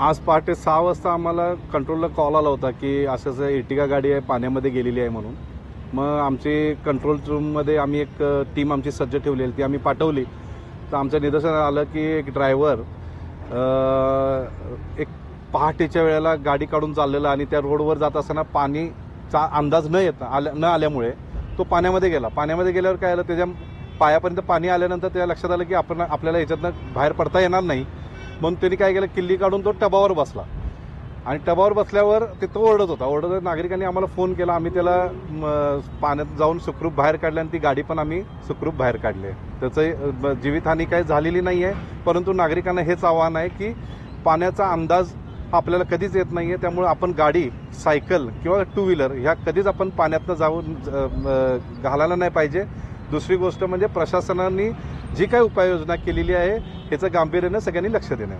आज पहाटे 6 वाजता आम्हाला कंट्रोलला कॉल आला होता की असं एर्टिगा गाडी आहे पाण्यामध्ये गेलेली आहे म्हणून. मग आमची कंट्रोल रूममध्ये आम्ही एक टीम आमची सज्ज ठेवलेली ती आम्ही पाठवली. तर आमच्या निदर्शनास आलं की एक ड्रायव्हर एक पहाटेच्या वेळेला गाडी काढून चाललेला आणि त्या रोडवर जात असताना पाणीचा अंदाज न आल्यामुळे तो पाण्यामध्ये गेला. पाण्यामध्ये गेल्यावर काय आलं, त्याच्या पायापर्यंत पाणी आल्यानंतर त्याच्या लक्षात आलं की आपल्याला याच्यातनं बाहेर पडता येणार नाही. म्हणून त्यांनी काय केलं, किल्ली काढून तो टबावर बसला आणि टबावर बसल्यावर तो ओरडत नागरिकांनी आम्हाला फोन केला. आम्ही त्याला पाण्यात जाऊन सुखरूप बाहेर काढले आणि ती गाडी पण आम्ही सुखरूप बाहेर काढली. त्याचं जीवितहानी काही झालेली नाही आहे, परंतु नागरिकांना हेच आव्हान आहे की पाण्याचा अंदाज आपल्याला कधीच येत नाही आहे. त्यामुळे आपण गाडी, सायकल किंवा टू व्हीलर ह्या कधीच आपण पाण्यातनं जाऊन घालायला नाही पाहिजे. दुसरी गोष्ट म्हणजे प्रशासनाने जी काही उपाययोजना केलेली आहे ह्याचं गांभीर्यानं सगळ्यांनी लक्ष देणं.